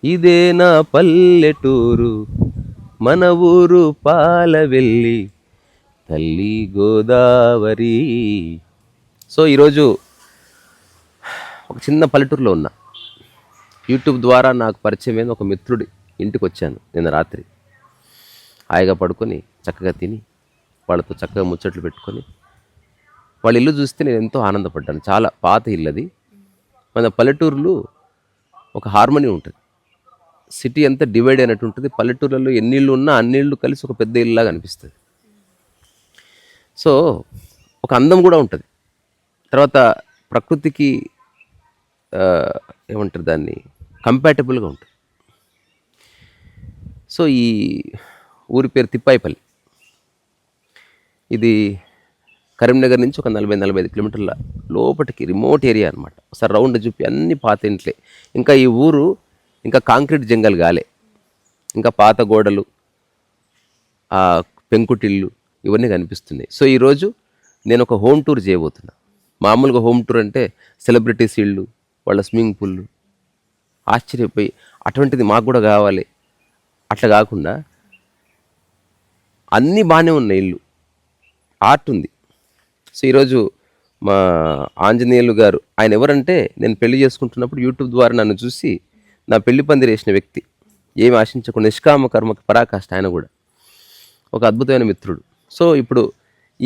ఇదే నా పల్లెటూరు మన ఊరు పాలవెల్లి తల్లి గోదావరి. సో ఈరోజు ఒక చిన్న పల్లెటూరులో ఉన్నా. యూట్యూబ్ ద్వారా నాకు పరిచయమైన ఒక మిత్రుడి ఇంటికి వచ్చాను నిన్న రాత్రి. హాయిగా పడుకొని చక్కగా తిని వాళ్ళతో చక్కగా ముచ్చట్లు పెట్టుకొని వాళ్ళ ఇల్లు చూస్తే నేను ఎంతో ఆనందపడ్డాను. చాలా పాత ఇల్లు అది. మన పల్లెటూరులో ఒక హార్మనీ ఉంటుంది. సిటీ అంతా డివైడ్ అయినట్టు ఉంటుంది. పల్లెటూర్లలో ఎన్ని ఇళ్ళు ఉన్నా అన్ని ఇళ్ళు కలిసి ఒక పెద్ద ఇల్లులాగా అనిపిస్తుంది. సో ఒక అందం కూడా ఉంటుంది. తర్వాత ప్రకృతికి ఏమంటారు దాన్ని, కంపాటబుల్గా ఉంటుంది. సో ఈ ఊరి పేరు తిప్పాయిపల్లి. ఇది కరీంనగర్ నుంచి ఒక 40-45 కిలోమీటర్ల లోపలికి రిమోట్ ఏరియా అనమాట. ఒకసారి రౌండ్ చూపి అన్ని పాత ఇంట్లే. ఇంకా ఈ ఊరు ఇంకా కాంక్రీట్ జంగల్ గాలే. ఇంకా పాత గోడలు, ఆ పెంకుటిల్లు ఇవన్నీ కనిపిస్తున్నాయి. సో ఈరోజు నేను ఒక హోమ్ టూర్ చేయబోతున్నా. మామూలుగా హోమ్ టూర్ అంటే సెలబ్రిటీస్ ఇళ్ళు, వాళ్ళ స్విమ్మింగ్ పూల్లు, ఆశ్చర్యపోయి అటువంటిది మాకు కూడా కావాలి అట్లా కాకుండా అన్నీ బాగానే ఉన్నాయి. ఇల్లు ఆర్ట్ ఉంది. సో ఈరోజు మా ఆంజనేయులు గారు, ఆయన ఎవరంటే నేను పెళ్లి చేసుకుంటున్నప్పుడు యూట్యూబ్ ద్వారా నన్ను చూసి నా పెళ్లి పందిరి వేసిన వ్యక్తి, ఏమి ఆశించకుండా నిష్కామ కర్మకి పరాకాష్ట. ఆయన కూడా ఒక అద్భుతమైన మిత్రుడు. సో ఇప్పుడు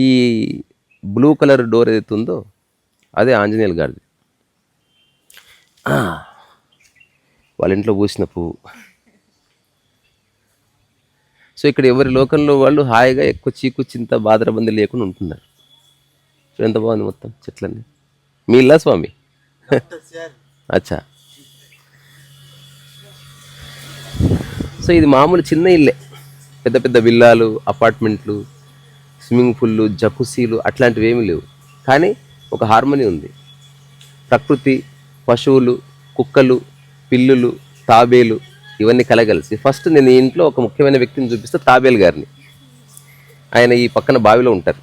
ఈ బ్లూ కలర్ డోర్ ఏదైతే ఉందో అదే ఆంజనేయులు గారిది. వాళ్ళ ఇంట్లో పూసిన పువ్వు. సో ఇక్కడ ఎవరి లోకంలో వాళ్ళు హాయిగా ఎక్కువ చీకు చింత బాధరబంది లేకుండా ఉంటున్నారు. సో ఎంత బాగుంది మొత్తం చెట్లన్నీ. మీ ఇల్లా స్వామి? అచ్చా. సో ఇది మామూలు చిన్న ఇల్లే. పెద్ద పెద్ద విల్లాలు, అపార్ట్మెంట్లు, స్విమ్మింగ్ పూల్లు, జకుసీలు అట్లాంటివి ఏమీ లేవు. కానీ ఒక హార్మనీ ఉంది. ప్రకృతి, పశువులు, కుక్కలు, పిల్లులు, తాబేలు ఇవన్నీ కలగలిసి. ఫస్ట్ నేను ఈ ఇంట్లో ఒక ముఖ్యమైన వ్యక్తిని చూపిస్తే తాబేలు గారిని. ఆయన ఈ పక్కన బావిలో ఉంటారు.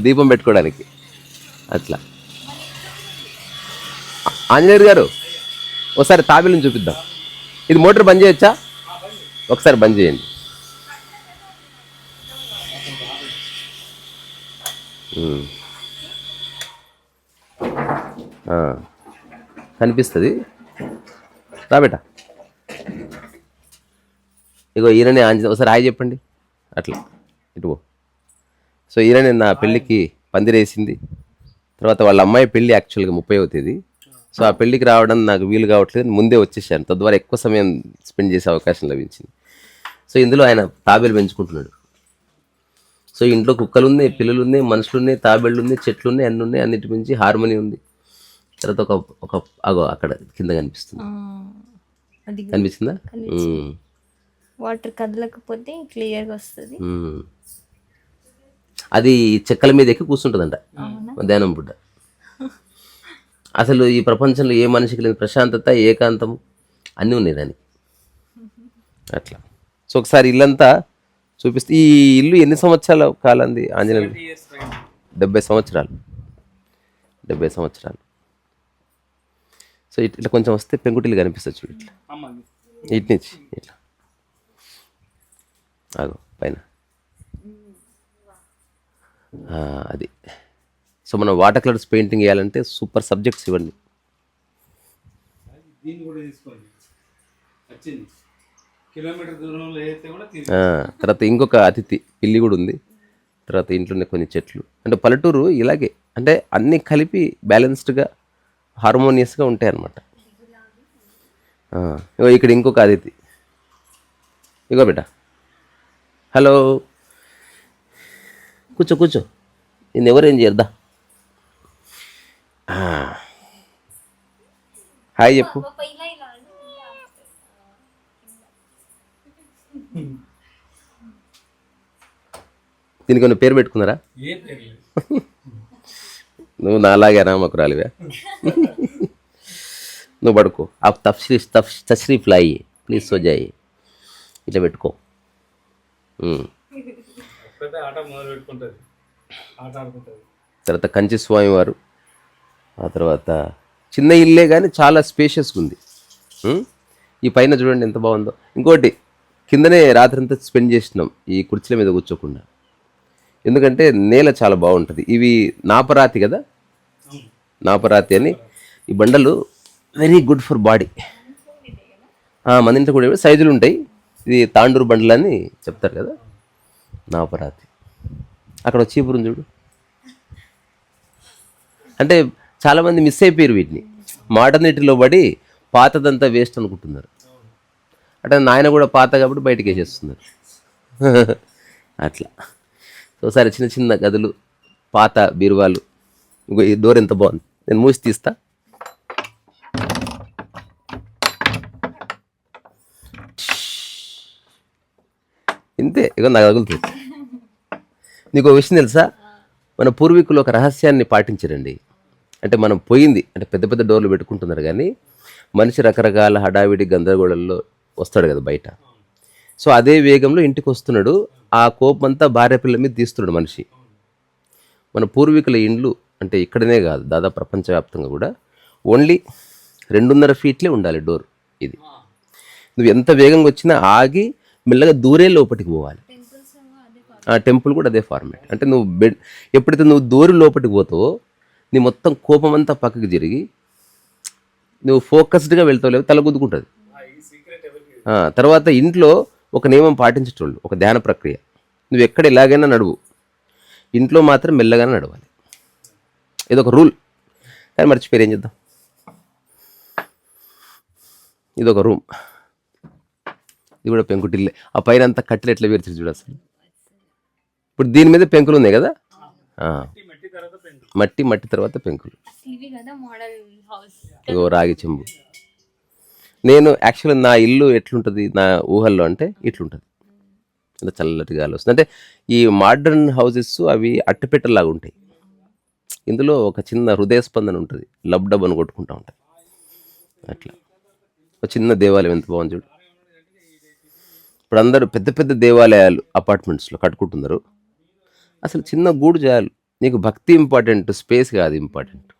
దీపం పెట్టుకోవడానికి అట్లా. ఆంజనేయుడు గారు ఒకసారి తాబేలుని చూపిద్దాం. ఇది మోటార్ బంద్ చేయొచ్చా? ఒకసారి బంద్ చేయండి. కనిపిస్తుంది. రాబేట. ఇగో ఈయననే ఆంజనేయ. ఒకసారి హాయ్ చెప్పండి. అట్లా ఇటు. సో ఈయననే నా పెళ్ళికి పందిరేసింది. తర్వాత వాళ్ళ అమ్మాయి పెళ్ళి యాక్చువల్గా 30వ తేదీ. సో ఆ పెళ్ళికి రావడం నాకు వీలు కావట్లేదు, ముందే వచ్చేసాను. తద్వారా ఎక్కువ సమయం స్పెండ్ చేసే అవకాశం లభించింది. సో ఇందులో ఆయన తాబేలు పెంచుకుంటున్నాడు. సో ఇంట్లో కుక్కలు ఉన్నాయి, పిల్లలు ఉన్నాయి, మనుషులు ఉన్నాయి, తాబేళ్ళు ఉన్నాయి, చెట్లు ఉన్నాయి, అన్నీ ఉన్నాయి. అన్నిటి మించి హార్మోని ఉంది. తర్వాత ఒక ఒక అగో అక్కడ కింద కనిపిస్తుంది. కనిపిస్తుందా? వాటర్ కదలకపోతే క్లియర్గా వస్తుంది. అది చెక్కల మీద ఎక్కి కూర్చుంటుందంట మధ్యాహ్నం పూట. అసలు ఈ ప్రపంచంలో ఏ మనిషికి లేని ప్రశాంతత, ఏకాంతం అన్నీ ఉన్నాయి దానికి. అట్లా. సో ఒకసారి ఇల్లంతా చూపిస్తే. ఈ ఇల్లు ఎన్ని సంవత్సరాల కాలంది ఆంజనేయులు? 70 సంవత్సరాలు. 70 సంవత్సరాలు. సో ఇట్లా కొంచెం వస్తే పెంకుటిల్లు కనిపిస్తుంది చూడు. ఇట్లా ఇటు నుంచి ఇట్లా ఆగో పైన అది. సో మనం వాటర్ కలర్స్ పెయింటింగ్ వేయాలంటే సూపర్ సబ్జెక్ట్స్ ఇవన్నీ. తర్వాత ఇంకొక అతిథి పిల్లి కూడా ఉంది. తర్వాత ఇంట్లోనే కొన్ని చెట్లు. అంటే పల్లెటూరు ఇలాగే, అంటే అన్నీ కలిపి బ్యాలెన్స్డ్గా హార్మోనియస్గా ఉంటాయి అన్నమాట. ఇగో ఇక్కడ ఇంకొక అతిథి. ఇగో బిడ్డ, హలో, కూర్చో కూర్చో. నేను ఎవరేం చేద్దా? హాయ్ చెప్పు. దీనికి కొన్ని పేరు పెట్టుకున్నారా? నువ్వు నాలాగే రామకురాలివే. నువ్వు పడుకో. ఆ తశ్రీఫ్ లాయి ప్లీజ్ సోజాయి ఇట్లా పెట్టుకో. తర్వాత కంచి స్వామి వారు, ఆ తర్వాత చిన్న ఇల్లే కానీ చాలా స్పేషియస్గా ఉంది. ఈ పైన చూడండి ఎంత బాగుందో. ఇంకోటి కిందనే రాత్రంతా స్పెండ్ చేసినాం ఈ కుర్చీల మీద కూర్చోకుండా, ఎందుకంటే నేల చాలా బాగుంటుంది. ఇవి నాపరాతి కదా, నాపరాతి అని ఈ బండలు వెరీ గుడ్ ఫర్ బాడీ. మన ఇంట్లో కూడా సైజులు ఉంటాయి. ఇది తాండూరు బండలు అని చెప్తారు కదా, నాపరాతి. అక్కడ చీపురుని చూడు. అంటే చాలామంది మిస్ అయిపోయారు వీటిని, మోడర్నిటీలో పడి పాతదంతా వేస్ట్ అనుకుంటున్నారు. అంటే నాయన కూడా పాత కాబట్టి బయటకు వేసేస్తున్నారు. అట్లా. సో సరే, చిన్న చిన్న గదులు, పాత బీరువాలు. ఇంకో ఈ డోర్ ఎంత బాగుంది, నేను మూసి తీస్తా. ఇంతే, ఇక నాకు తగులుతుంది. నీకు ఒక విషయం తెలుసా, మన పూర్వీకులు ఒక రహస్యాన్ని పాటించారండి. అంటే మనం పోయింది అంటే పెద్ద పెద్ద డోర్లు పెట్టుకుంటున్నారు, కానీ మనిషి రకరకాల హడావిడి గందరగోళంలో వస్తాడు కదా బయట. సో అదే వేగంలో ఇంటికి వస్తున్నాడు, ఆ కోపం అంతా భార్య పిల్లల మీద తీస్తున్నాడు మనిషి. మన పూర్వీకుల ఇండ్లు అంటే ఇక్కడనే కాదు, దాదాపు ప్రపంచవ్యాప్తంగా కూడా ఓన్లీ 2.5 ఫీట్లే ఉండాలి డోర్. ఇది నువ్వు ఎంత వేగంగా వచ్చినా ఆగి మెల్లగా దూరే లోపలికి పోవాలి. ఆ టెంపుల్ కూడా అదే ఫార్మాట్. అంటే నువ్వు ఎప్పుడైతే నువ్వు దూరి లోపలికి పోతావో నీ మొత్తం కోపం అంతా పక్కకి జరిగి నువ్వు ఫోకస్డ్గా వెళ్తావు, లేవు తల గుద్దుకుంటుంది. తర్వాత ఇంట్లో ఒక నియమం పాటించేటోళ్ళు, ఒక ధ్యాన ప్రక్రియ. నువ్వు ఎక్కడ ఎలాగైనా నడువు, ఇంట్లో మాత్రం మెల్లగానే నడవాలి. ఇది ఒక రూల్. కానీ మర్చిపోయి ఏం చేద్దాం. ఇది ఒక రూమ్, ఇది కూడా పెంకుటిల్లే. ఆ పైన అంతా కట్టెలు ఎట్లా వేర్చి చూడ అసలు. ఇప్పుడు దీని మీద పెంకులు ఉన్నాయి కదా, మట్టి తర్వాత పెంకులు. ఇగో రాగి చెంబు. నేను యాక్చువల్గా నా ఇల్లు ఎట్లుంటుంది నా ఊహల్లో అంటే ఇట్లుంటుంది, ఇలా చల్లటి గాలి వస్తుంది. అంటే ఈ మోడర్న్ హౌసెస్ అవి అట్టపెట్టలాగా ఉంటాయి, ఇందులో ఒక చిన్న హృదయ స్పందన ఉంటుంది, లబ్ డబ్ అని కొట్టుకుంటూ ఉంటుంది. అట్లా ఒక చిన్న దేవాలయం ఎంత బాగుంది చూడు. ఇప్పుడు అందరూ పెద్ద పెద్ద దేవాలయాలు అపార్ట్మెంట్స్లో కట్టుకుంటున్నారు. అసలు చిన్న గూడు చాలు. నీకు భక్తి ఇంపార్టెంట్, స్పేస్ కాదు ఇంపార్టెంట్.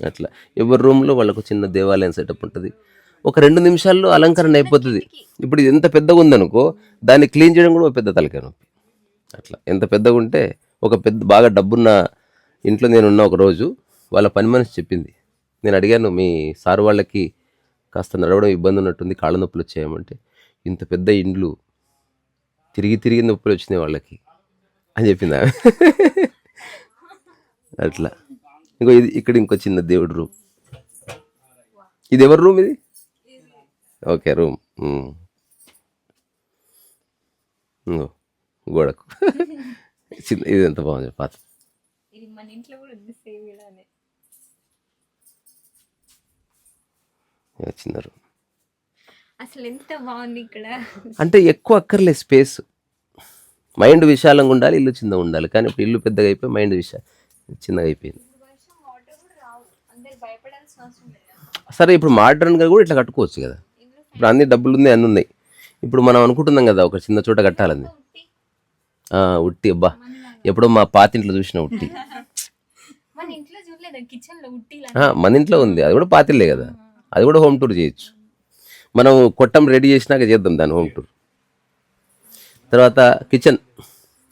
అట్లా ఎవరి రూమ్లో వాళ్ళకు చిన్న దేవాలయం సెటప్ ఉంటుంది. ఒక 2 నిమిషాల్లో అలంకరణ అయిపోతుంది. ఇప్పుడు ఇది ఎంత పెద్దగా ఉందనుకో, దాన్ని క్లీన్ చేయడం కూడా ఒక పెద్ద తలకాయ నొప్పి. అట్లా ఎంత పెద్దగా ఉంటే, ఒక పెద్ద బాగా డబ్బున్న ఇంట్లో నేనున్న ఒక రోజు వాళ్ళ పని మనిషి చెప్పింది, నేను అడిగాను మీ సార్ వాళ్ళకి కాస్త నడవడం ఇబ్బంది ఉన్నట్టుంది, కాళ్ళ నొప్పులు వచ్చాయమంటే, ఇంత పెద్ద ఇండ్లు తిరిగి నొప్పులు వచ్చినాయి వాళ్ళకి అని చెప్పింది ఆమె. అట్లా. ఇంకో ఇది ఇక్కడ ఇంకో చిన్న దేవుడు రూమ్. ఇది ఎవరి రూమ్ ఇది? Okay, room. గోడకు చిన్న, ఇది ఎంత బాగుంది పాత. చిన్న రూమ్. అసలు ఎంత బాగుంది ఇక్కడ. అంటే ఎక్కువ అక్కర్లేదు స్పేస్. మైండ్ విశాలంగా ఉండాలి, ఇల్లు చిన్నగా ఉండాలి. కానీ ఇప్పుడు ఇల్లు పెద్దగా అయిపోయి మైండ్ చిన్నగా అయిపోయింది. సరే, ఇప్పుడు మోడర్న్గా కూడా ఇట్లా కట్టుకోవచ్చు కదా. ఇప్పుడు అన్ని డబ్బులు ఉన్నాయి, అన్నీ ఉన్నాయి. ఇప్పుడు మనం అనుకుంటున్నాం కదా ఒక చిన్న చోట కట్టాలని. ఉట్టి అబ్బా, ఎప్పుడో మా పాతింట్లో చూసిన ఉట్టి. మన ఇంట్లో ఉంది, అది కూడా పాతిల్లే కదా, అది కూడా హోమ్ టూర్ చేయొచ్చు. మనం కొట్టం రెడీ చేసినాక చేద్దాం దాన్ని హోమ్ టూర్. తర్వాత కిచెన్.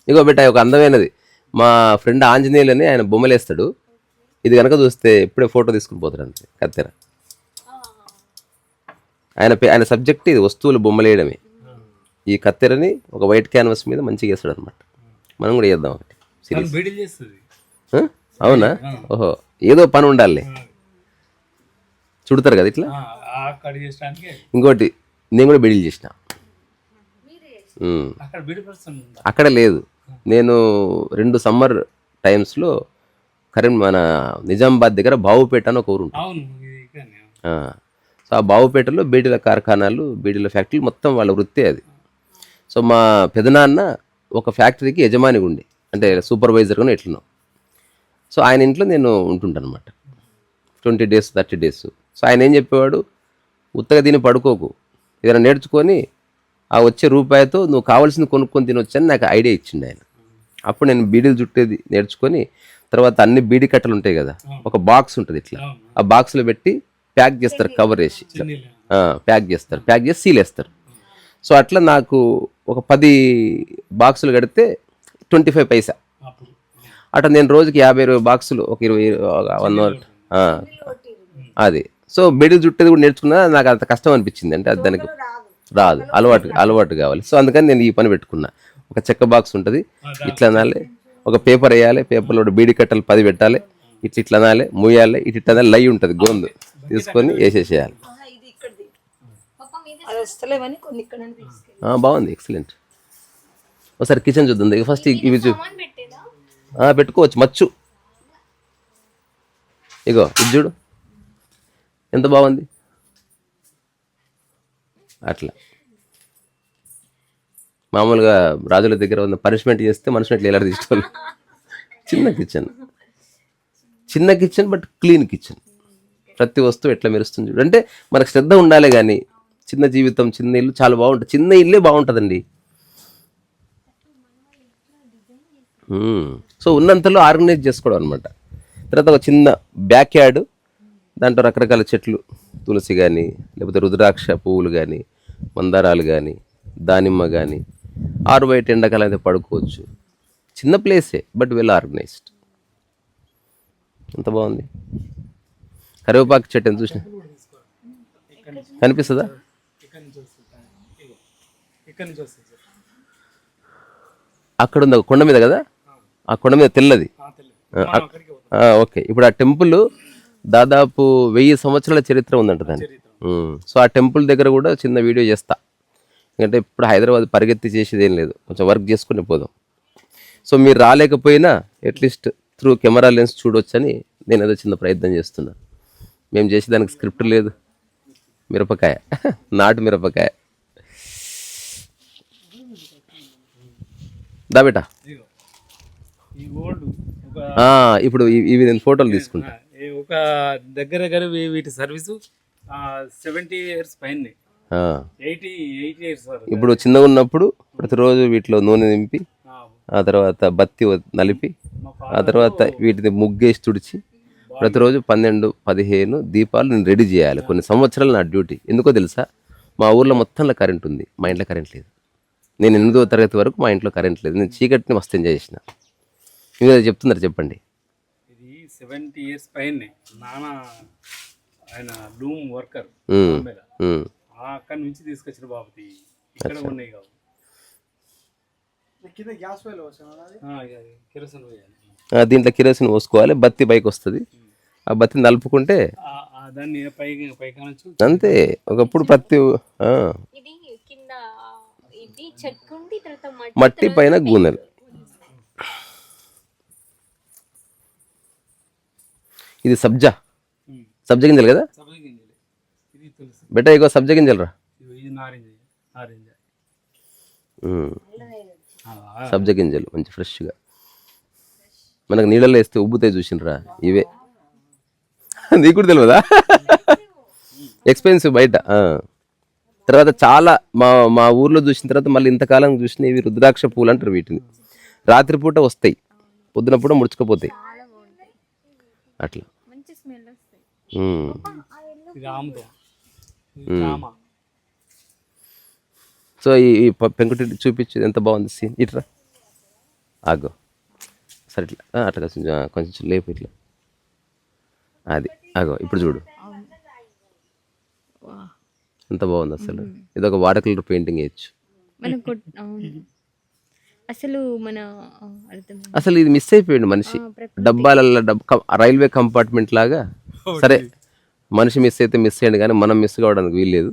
ఇగో బెట్ట ఒక అందమైనది, మా ఫ్రెండ్ ఆంజనేయులు అని ఆయన బొమ్మలేస్తాడు. ఇది కనుక చూస్తే ఇప్పుడే ఫోటో తీసుకుని పోతాడు అంతే, కత్తెర. ఆయన సబ్జెక్ట్ ఇది, వస్తువులు బొమ్మలు వేయడమే. ఈ కత్తెరని ఒక వైట్ క్యాన్వాస్ మీద మంచిగా వేస్తాడు అనమాట. మనం కూడా చేద్దాం ఒకటి సిరీస్. అవునా? ఓహో, ఏదో పని ఉండాలి. చుడతారు కదా ఇట్లా. ఇంకోటి నేను కూడా బెడీలు చేసిన. అక్కడ లేదు, నేను 2 సమ్మర్ టైమ్స్లో మన నిజామాబాద్ దగ్గర బావుపేట అని ఒక ఊరు ఉంటుంది. సో ఆ బావుపేటలో బీడీల కార్ఖానాలు, బీడీల ఫ్యాక్టరీలు మొత్తం వాళ్ళ వృత్తే అది. సో మా పెదనాన్న ఒక ఫ్యాక్టరీకి యజమానిగా ఉండే, అంటే సూపర్వైజర్గానే ఎట్లున్నాం. సో ఆయన ఇంట్లో నేను ఉంటుంటాను అనమాట 20 days 30 days. సో ఆయన ఏం చెప్పేవాడు, ఉత్తగా తిని పడుకోకు, ఏదైనా నేర్చుకొని ఆ వచ్చే రూపాయితో నువ్వు కావాల్సింది కొనుక్కొని తినొచ్చని నాకు ఐడియా ఇచ్చిండు ఆయన. అప్పుడు నేను బీడీలు చుట్టేది నేర్చుకొని తర్వాత అన్ని బీడి కట్టలు ఉంటాయి కదా, ఒక బాక్స్ ఉంటుంది ఇట్లా, ఆ బాక్స్లో పెట్టి ప్యాక్ చేస్తారు, కవర్ వేసి ఇట్లా ప్యాక్ చేస్తారు, ప్యాక్ చేసి సీల్ వేస్తారు. సో అట్లా నాకు ఒక 10 బాక్సులు కడితే 25 పైసా. అట్లా నేను రోజుకి 50-20 బాక్సులు, ఒక 1 అవర్ అది. సో బెడి చుట్టేది కూడా నేర్చుకున్నా. నాకు అంత కష్టం అనిపించింది, అంటే అది దానికి రాదు, అలవాటు కావాలి. సో అందుకని నేను ఈ పని పెట్టుకున్నా. ఒక చెక్క బాక్స్ ఉంటుంది, ఇట్లా అనాలి, ఒక పేపర్ వేయాలి, పేపర్లో బీడి కట్టలు 10 పెట్టాలి, ఇట్లా అనాలి, ముయ్యాలి, ఇట్లా అనాలి, లై ఉంటుంది గోందు తీసుకొని వేసేసేయాలి. బాగుంది, ఎక్సలెంట్. ఒకసారి కిచెన్ చూద్దాం. ఫస్ట్ ఇవి పెట్టుకోవచ్చు, మచ్చు. ఇగో ఇది చూడు ఎంత బాగుంది. అట్లా మామూలుగా రాజుల దగ్గర ఉన్న పనిష్మెంట్ చేస్తే మనుషులు ఎట్లా ఎలా తీసుకోవాలి. చిన్న కిచెన్ బట్ క్లీన్ కిచెన్. ప్రతి వస్తువు ఎట్లా మెరుస్తుంది చూడు. అంటే మనకు శ్రద్ధ ఉండాలి, కానీ చిన్న జీవితం, చిన్న ఇల్లు చాలా బాగుంటుంది. చిన్న ఇల్లే బాగుంటుందండి. సో ఉన్నంతలో ఆర్గనైజ్ చేసుకోవడం అనమాట. తర్వాత ఒక చిన్న బ్యాక్ యార్డ్, దాంట్లో రకరకాల చెట్లు, తులసి కానీ, లేకపోతే రుద్రాక్ష పువ్వులు కానీ, మందారాలు కానీ, దానిమ్మ కానీ, ఆరు బయట ఎండాకాలం అయితే పడుకోవచ్చు. చిన్న ప్లేసే బట్ వెల్ ఆర్గనైజ్డ్. ఎంత బాగుంది. కరివేపాకు చెట్టు ఎంత చూసిన కనిపిస్తుందా? అక్కడ ఉంది కొండ మీద కదా, ఆ కొండ మీద తెల్లది. ఓకే, ఇప్పుడు ఆ టెంపుల్ దాదాపు 1000 సంవత్సరాల చరిత్ర ఉందంట దాన్ని. సో ఆ టెంపుల్ దగ్గర కూడా చిన్న వీడియో చేస్తా, ఎందుకంటే ఇప్పుడు హైదరాబాద్ పరిగెత్తి చేసేది ఏం లేదు, కొంచెం వర్క్ చేసుకుని పోదాం. సో మీరు రాలేకపోయినా అట్లీస్ట్ త్రూ కెమెరా లెన్స్ చూడొచ్చని నేను ఏదో చిన్న ప్రయత్నం చేస్తున్నా. మేము చేసేదానికి స్క్రిప్ట్ లేదు. మిరపకాయ, నాటు మిరపకాయ. దా బేటా, ఇప్పుడు ఇవి నేను ఫోటోలు తీసుకుంటా. ఒక దగ్గర వీటి సర్వీసు 70 years పైన. 80 years. ఇప్పుడు చిన్నగా ఉన్నప్పుడు ప్రతిరోజు వీటిలో నూనె నింపి, ఆ తర్వాత బత్తి నలిపి, ఆ తర్వాత వీటిని ముగ్గేసి తుడిచి ప్రతిరోజు 12-15 దీపాలు నేను రెడీ చేయాలి. కొన్ని సంవత్సరాలు నా డ్యూటీ. ఎందుకో తెలుసా, మా ఊర్లో మొత్తంలో కరెంట్ ఉంది, మా ఇంట్లో కరెంట్ లేదు. నేను 8వ తరగతి వరకు మా ఇంట్లో కరెంట్ లేదు. నేను చీకటిని మస్తు ఎంజాయ్ చేసిన. మీరు చెప్తున్నారు, చెప్పండి. ఇది 70 years పైన. నాన్న ఆయన లూమ్ వర్కర్, అక్కడి నుంచి తీసుకొచ్చిన బాబు ఇక్కడ ఉన్నాయి కావు. దీంట్లో కిరోసిన్ పోసుకోవాలి, బత్తి పైకి వస్తుంది. ఆ బత్తిని నలుపుకుంటే దాన్ని అంతే. ఒకప్పుడు ప్రతి మట్టి పైన గూనెలు. ఇది సబ్జా గింజలు కదా బెట. ఇగో సబ్జా గింజలు రా, సబ్జా గింజలు మంచి ఫ్రెష్గా మనకు నీళ్ళలో వేస్తే ఉబ్బుతాయి, చూసినరా? ఇవే. నీకు కూడా తెలియదా? ఎక్స్పెన్సివ్ బయట. తర్వాత చాలా మా ఊర్లో చూసిన తర్వాత మళ్ళీ ఇంతకాలం చూసిన ఇవి రుద్రాక్ష పూలు అంటారు. వీటిని రాత్రిపూట వస్తాయి, పొద్దున పూట ముడుచుకుపోతాయి అట్లా. సో ఈ పెంకుటి చూపించి ఎంత బాగుంది సీన్. ఇట్లా ఆగో సరే, ఇట్లా అట్లా కొంచెం లేపు, ఇట్లా అది ఆగో. ఇప్పుడు చూడు ఎంత బాగుంది అసలు. ఇది ఒక వాటర్ కలర్ పెయింటింగ్ వేయచ్చు. అసలు ఇది మిస్ అయిపోయింది మనిషి. డబ్బాలలో రైల్వే కంపార్ట్మెంట్ లాగా. సరే, మనిషి మిస్ అయితే మిస్ అయ్యండి, కానీ మనం మిస్ కావడానికి వీల్లేదు.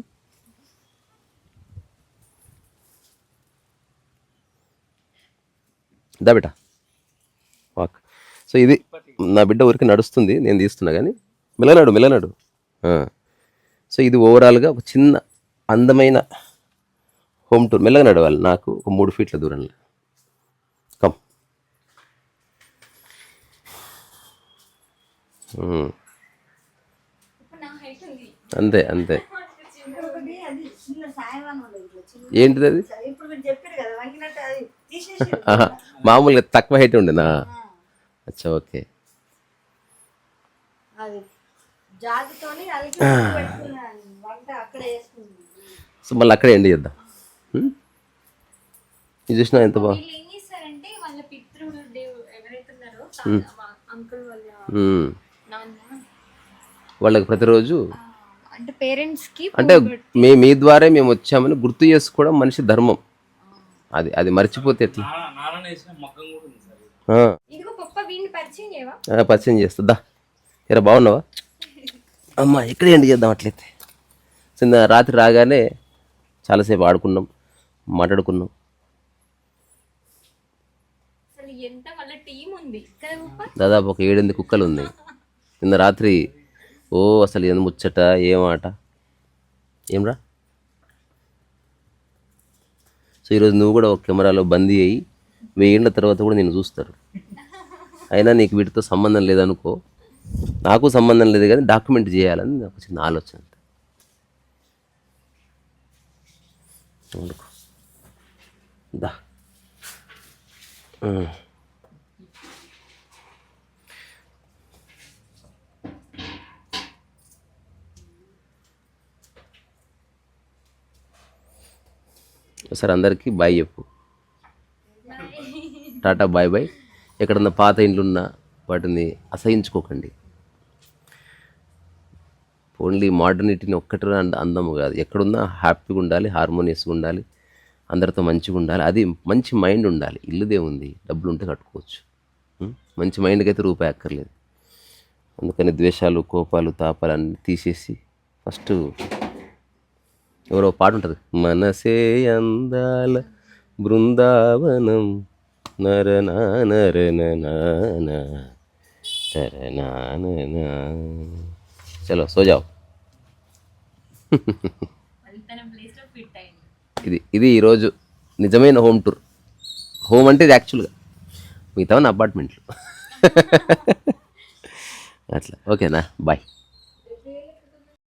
దా బిడ్డ వాక్. సో ఇది నా బిడ్డ ఊరికి నడుస్తుంది, నేను తీస్తున్నా, కానీ మెల్లనాడు. సో ఇది ఓవరాల్గా ఒక చిన్న అందమైన హోమ్ టూర్. మెల్లగా నడవాలి, నాకు ఒక 3 ఫీట్ల దూరంలో. కమ్. అంతే. ఏంటిది అది? మామూలుగా తక్కువ హైట్ ఉండేనా? అచ్చా, ఓకే. అది జాతితోని అలికి పెట్టుకున్నాను వంట అక్కడే చేసుకుంది. సో మళ్ళీ అక్కడే ఎండ్ చేద్దాం. ఇది చూసినా ఎంత బాగా. వీళ్ళు ఏం చేస్తారంటే వాళ్ళ పితృడు ఎవరైతే ఉన్నారో అంకుల్ వాళ్ళ నాన్న వాళ్ళకి ప్రతిరోజు అంటే పేరెంట్స్ కి అంటే మీ ద్వారా మేము వచ్చామని గుర్తు చేసుకోవడం మనిషి ధర్మం. అది అది మర్చిపోతే ఎట్లా? నాన్న వేసిన మగ్గం కూడా ఉంది సార్. ఇదిగో పప్ప వీడిని పరిచయం చేయవా? పరిచయం చేస్తుందా? ఎరా బాగున్నావా? అమ్మ ఎక్కడ ఎండ్ చేద్దాం అట్లయితే. చిన్న రాత్రి రాగానే చాలాసేపు ఆడుకున్నాం, మాట్లాడుకున్నాం. అసలు ఎంత వాళ్ళ టీం ఉంది కదా పప్ప? దాదాపు ఒక 7-8 కుక్కలు ఉన్నాయి. నిన్న రాత్రి అసలు ఎంత ముచ్చట, ఏమాట, ఏమ్రా. సో ఈరోజు నువ్వు కూడా ఒక కెమెరాలో బందీ అయ్యి 1000 ఏళ్ళ తర్వాత కూడా నేను చూస్తారు. అయినా నీకు వీటితో సంబంధం లేదనుకో, నాకు సంబంధం లేదు, కానీ డాక్యుమెంట్ చేయాలని నాకు చిన్న ఆలోచన. దా ఒకసారి అందరికీ బాయ్ చెప్పు. Tata bye bye. ఎక్కడన్నా పాత ఇండ్లున్నా వాటిని అసహించుకోకండి. ఓన్లీ మోడర్నిటీని ఒక్కటి అందము కాదు, ఎక్కడున్నా హ్యాపీగా ఉండాలి, హార్మోనియస్గా ఉండాలి, అందరితో మంచిగా ఉండాలి. అది మంచి మైండ్ ఉండాలి. ఇల్లుదే ఉంది, డబ్బులు ఉంటే కట్టుకోవచ్చు. మంచి మైండ్కి అయితే రూపాయి అక్కర్లేదు. అందుకని ద్వేషాలు, కోపాలు, తాపాలు అన్నీ తీసేసి ఫస్ట్ ఎవరో పాట ఉంటుంది, మనసే అందాల బృందావనం నరనా నరనా నరనా. చలో సో జావ్. ఇది ఈరోజు నిజమైన హోమ్ టూర్. హోమ్ అంటే ఇది యాక్చువల్గా, మిగతా అపార్ట్మెంట్లు. అట్లా ఓకేనా? బాయ్.